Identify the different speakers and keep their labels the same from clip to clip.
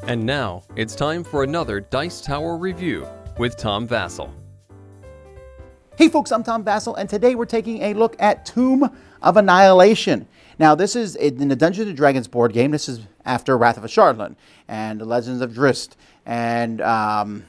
Speaker 1: And now, it's time for another Dice Tower review with Tom Vasel.
Speaker 2: Hey folks, I'm Tom Vasel, and today we're taking a look at Tomb of Annihilation. Now this is in the Dungeons & Dragons board game. This is after Wrath of Ashardlin and the Legends of Drizzt. And I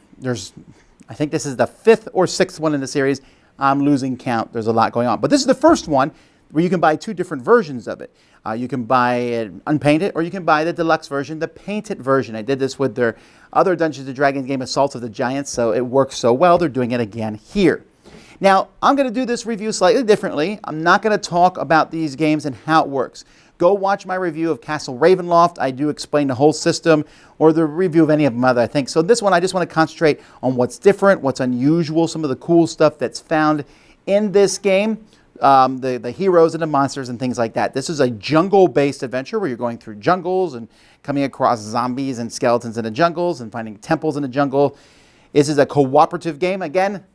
Speaker 2: think this is the 5th or 6th one in the series. I'm losing count. There's a lot going on. But this is the first one where you can buy two different versions of it. You can buy it unpainted, or you can buy the deluxe version, the painted version. I did this with their other Dungeons & Dragons game, Assault of the Giants, so it works so well. They're doing it again here. Now, I'm going to do this review slightly differently. I'm not going to talk about these games and how it works. Go watch my review of Castle Ravenloft. I do explain the whole system, or the review of any of them other, I think. So this one, I just want to concentrate on what's different, what's unusual, some of the cool stuff that's found in this game. The heroes and the monsters and things like that. This is a jungle-based adventure where you're going through jungles and coming across zombies and skeletons in the jungles and finding temples in the jungle. This is a cooperative game. Again,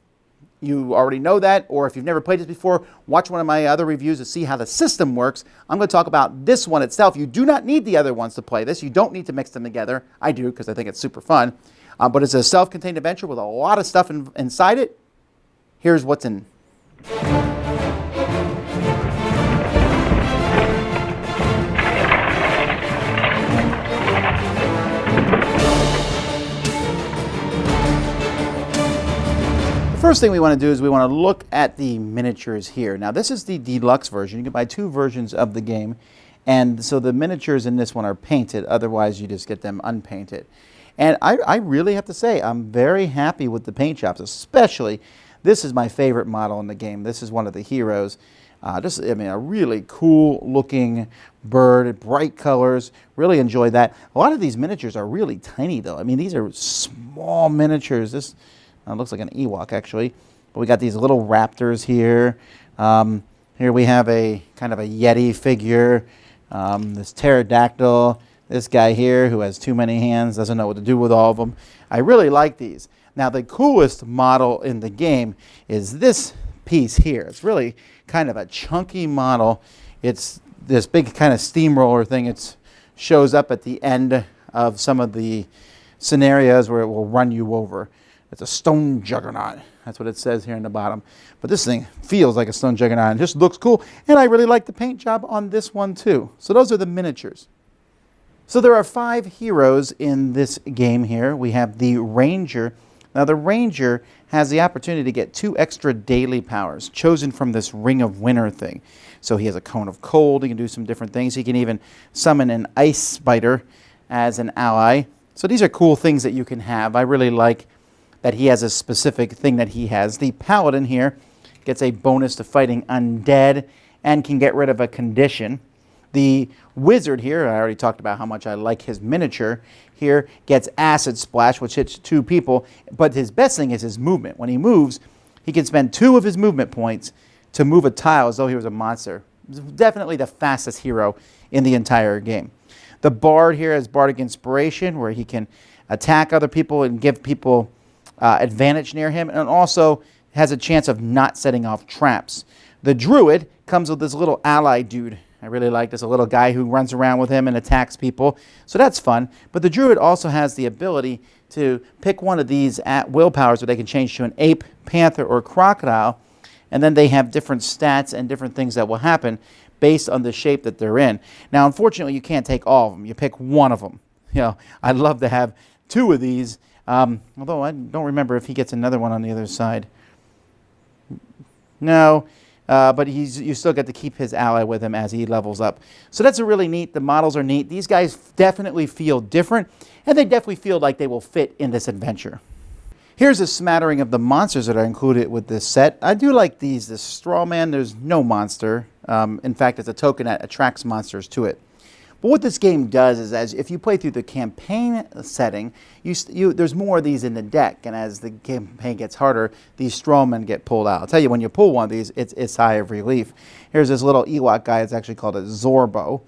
Speaker 2: you already know that, or if you've never played this before, watch one of my other reviews to see how the system works. I'm going to talk about this one itself. You do not need the other ones to play this. You don't need to mix them together. I do, because I think it's super fun. But it's a self-contained adventure with a lot of stuff inside it. Here's what's in. First thing we want to do is we want to look at the miniatures here. Now this is the deluxe version. You can buy two versions of the game, and so the miniatures in this one are painted. Otherwise you just get them unpainted. And I really have to say I'm very happy with the paint jobs. Especially this is my favorite model in the game. This is one of the heroes. A really cool looking bird, bright colors. Really enjoy that. A lot of these miniatures are really tiny though. I mean, these are small miniatures. This looks like an Ewok, actually. But we got these little raptors here. Here we have a kind of a Yeti figure. This pterodactyl. This guy here who has too many hands, doesn't know what to do with all of them. I really like these. Now, the coolest model in the game is this piece here. It's really kind of a chunky model. It's this big kind of steamroller thing. It shows up at the end of some of the scenarios where it will run you over. It's a stone juggernaut. That's what it says here in the bottom. But this thing feels like a stone juggernaut and just looks cool. And I really like the paint job on this one too. So those are the miniatures. So there are 5 heroes in this game here. We have the Ranger. Now the Ranger has the opportunity to get 2 extra daily powers chosen from this Ring of Winter thing. So he has a Cone of Cold. He can do some different things. He can even summon an Ice Spider as an ally. So these are cool things that you can have. I really like that he has a specific thing that he has. The Paladin here gets a bonus to fighting undead and can get rid of a condition. The Wizard here, I already talked about how much I like his miniature, here gets Acid Splash, which hits 2 people, but his best thing is his movement. When he moves, he can spend 2 of his movement points to move a tile as though he was a monster. Definitely the fastest hero in the entire game. The Bard here has Bardic Inspiration, where he can attack other people and give people advantage near him, and also has a chance of not setting off traps. The Druid comes with this little ally dude. I really like this, a little guy who runs around with him and attacks people. So that's fun. But the Druid also has the ability to pick one of these at-will powers where they can change to an ape, panther, or crocodile, and then they have different stats and different things that will happen based on the shape that they're in. Now, unfortunately, you can't take all of them. You pick one of them. I'd love to have 2 of these. Although I don't remember if he gets another one on the other side. No, but you still get to keep his ally with him as he levels up. So that's a really neat. The models are neat. These guys definitely feel different, and they definitely feel like they will fit in this adventure. Here's a smattering of the monsters that are included with this set. I do like these. This straw man, there's no monster. In fact, it's a token that attracts monsters to it. But what this game does is, as if you play through the campaign setting, there's more of these in the deck, and as the campaign gets harder, these strawmen get pulled out. I'll tell you, when you pull one of these, it's a sigh of relief. Here's this little Ewok guy. It's actually called a Zorbo,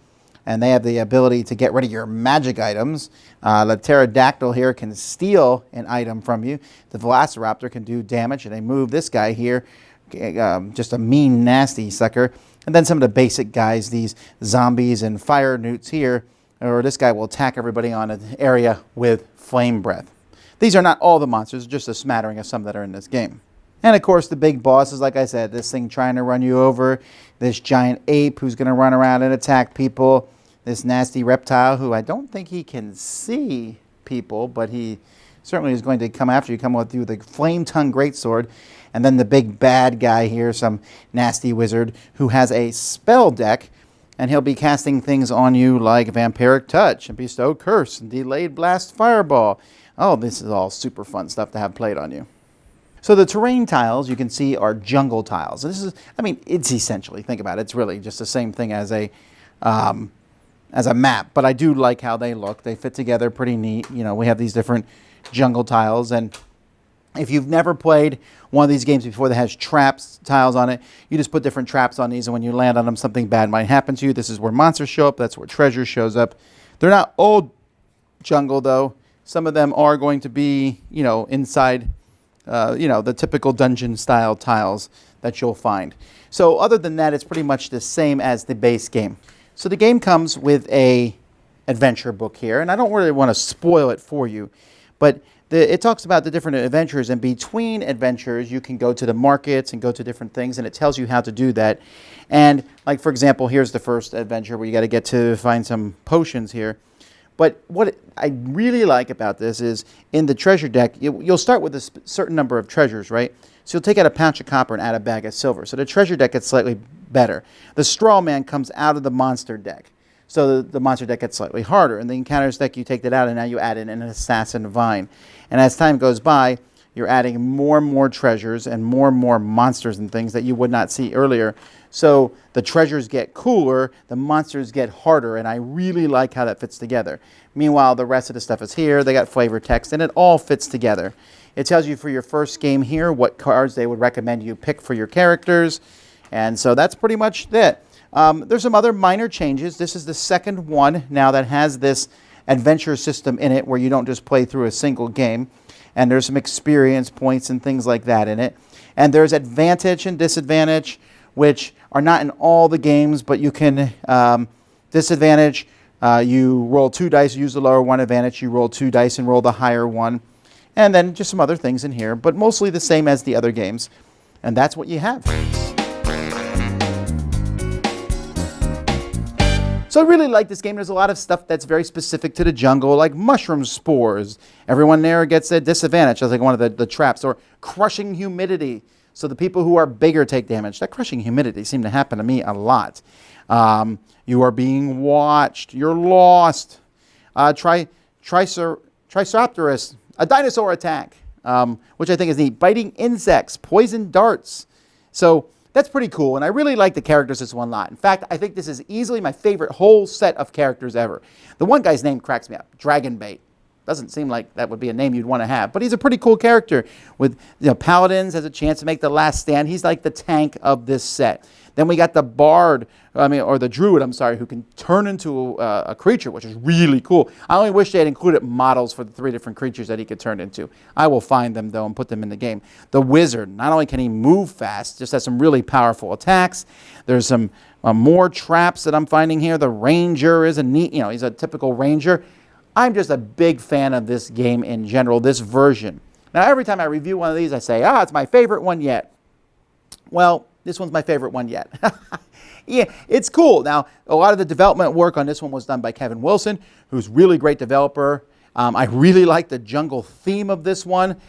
Speaker 2: and they have the ability to get rid of your magic items. The pterodactyl here can steal an item from you. The velociraptor can do damage, and they move this guy here, just a mean, nasty sucker. And then some of the basic guys, these zombies and fire newts here, or this guy will attack everybody on an area with flame breath. These are not all the monsters, just a smattering of some that are in this game. And of course the big boss is, like I said, this thing trying to run you over, this giant ape who's going to run around and attack people, this nasty reptile who I don't think he can see people, but he certainly is going to come after you, come through the flame tongue greatsword. And then the big bad guy here, some nasty wizard who has a spell deck, and he'll be casting things on you like Vampiric Touch and Bestow Curse and Delayed Blast Fireball. Oh, this is all super fun stuff to have played on you. So the terrain tiles you can see are jungle tiles. And this is, I mean, it's essentially, think about it, it's really just the same thing as a map. But I do like how they look. They fit together pretty neat. You know, we have these different jungle tiles, and if you've never played one of these games before that has traps tiles on it, you just put different traps on these, and when you land on them, something bad might happen to you. This is where monsters show up. That's where treasure shows up. They're not old jungle, though. Some of them are going to be, you know, inside, you know, the typical dungeon-style tiles that you'll find. So other than that, it's pretty much the same as the base game. So the game comes with a adventure book here, and I don't really want to spoil it for you, but it talks about the different adventures, and between adventures you can go to the markets and go to different things, and it tells you how to do that. And like, for example, here's the first adventure where you got to get to find some potions here. But what I really like about this is in the treasure deck, you'll start with a certain number of treasures, right? So you'll take out a pouch of copper and add a bag of silver. So the treasure deck gets slightly better. The straw man comes out of the monster deck. So the monster deck gets slightly harder. In the encounters deck, you take that out, and now you add in an assassin vine. And as time goes by, you're adding more and more treasures and more monsters and things that you would not see earlier. So the treasures get cooler, the monsters get harder, and I really like how that fits together. Meanwhile, the rest of the stuff is here. They got flavor text, and it all fits together. It tells you for your first game here what cards they would recommend you pick for your characters. And so that's pretty much it. There's some other minor changes. This is the second one now that has this adventure system in it where you don't just play through a single game. And there's some experience points and things like that in it. And there's advantage and disadvantage, which are not in all the games, but you can disadvantage. You roll 2 dice, use the lower one. Advantage, you roll 2 dice and roll the higher one. And then just some other things in here, but mostly the same as the other games. And that's what you have. So I really like this game. There's a lot of stuff that's very specific to the jungle, like mushroom spores. Everyone there gets a disadvantage. That's like one of the traps. Or crushing humidity. So the people who are bigger take damage. That crushing humidity seemed to happen to me a lot. You are being watched. You're lost. Triceratops, a dinosaur attack, which I think is neat. Biting insects, poison darts. So that's pretty cool, and I really like the characters this one a lot. In fact, I think this is easily my favorite whole set of characters ever. The one guy's name cracks me up, Dragonbait. Doesn't seem like that would be a name you'd want to have, but he's a pretty cool character. With, you know, Paladins has a chance to make the last stand. He's like the tank of this set. Then we got the Bard, or the Druid, I'm sorry, who can turn into a creature, which is really cool. I only wish they had included models for the 3 different creatures that he could turn into. I will find them, though, and put them in the game. The Wizard, not only can he move fast, just has some really powerful attacks. There's some more traps that I'm finding here. The Ranger is a neat, you know, he's a typical Ranger. I'm just a big fan of this game in general, this version. Now, every time I review one of these, I say, it's my favorite one yet. Well, this one's my favorite one yet. Yeah, it's cool. Now, a lot of the development work on this one was done by Kevin Wilson, who's a really great developer. I really like the jungle theme of this one.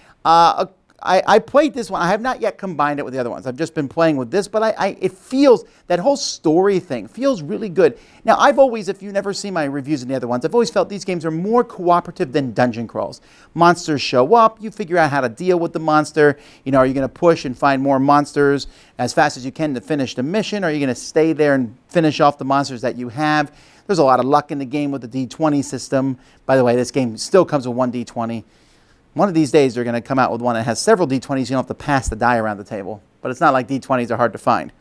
Speaker 2: I played this one. I have not yet combined it with the other ones. I've just been playing with this, but it feels, that whole story thing feels really good. Now, I've always, if you've never seen my reviews in the other ones, I've always felt these games are more cooperative than dungeon crawls. Monsters show up, you figure out how to deal with the monster. You know, are you going to push and find more monsters as fast as you can to finish the mission? Or are you going to stay there and finish off the monsters that you have? There's a lot of luck in the game with the D20 system. By the way, this game still comes with one D20. One of these days, they're going to come out with one that has several D20s. You don't have to pass the die around the table. But it's not like D20s are hard to find.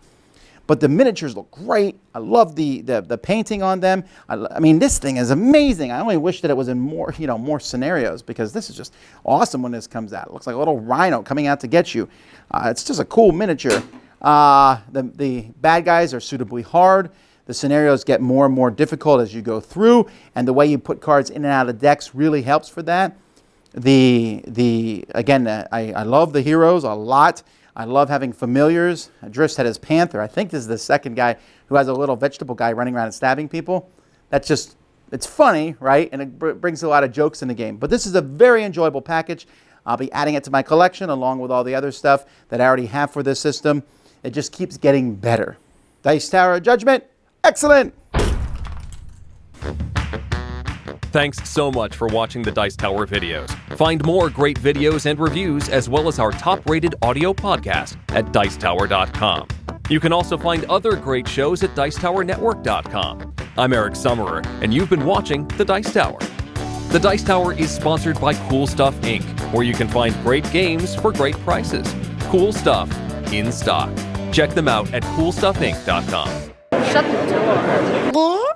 Speaker 2: But the miniatures look great. I love the painting on them. I mean, this thing is amazing. I only wish that it was in more, more scenarios, because this is just awesome when this comes out. It looks like a little rhino coming out to get you. It's just a cool miniature. The bad guys are suitably hard. The scenarios get more and more difficult as you go through, and the way you put cards in and out of decks really helps for that. Again, I love the heroes a lot. I love having familiars. Drist had his Panther. I think this is the second guy who has a little vegetable guy running around and stabbing people. That's just, it's funny, right? And it brings a lot of jokes in the game. But this is a very enjoyable package. I'll be adding it to my collection along with all the other stuff that I already have for this system. It just keeps getting better. Dice Tower Judgment, excellent!
Speaker 1: Thanks so much for watching the Dice Tower videos. Find more great videos and reviews, as well as our top-rated audio podcast at Dicetower.com. You can also find other great shows at Dicetowernetwork.com. I'm Eric Summerer, and you've been watching The Dice Tower. The Dice Tower is sponsored by Cool Stuff Inc., where you can find great games for great prices. Cool stuff in stock. Check them out at CoolStuffInc.com.
Speaker 3: Shut the door.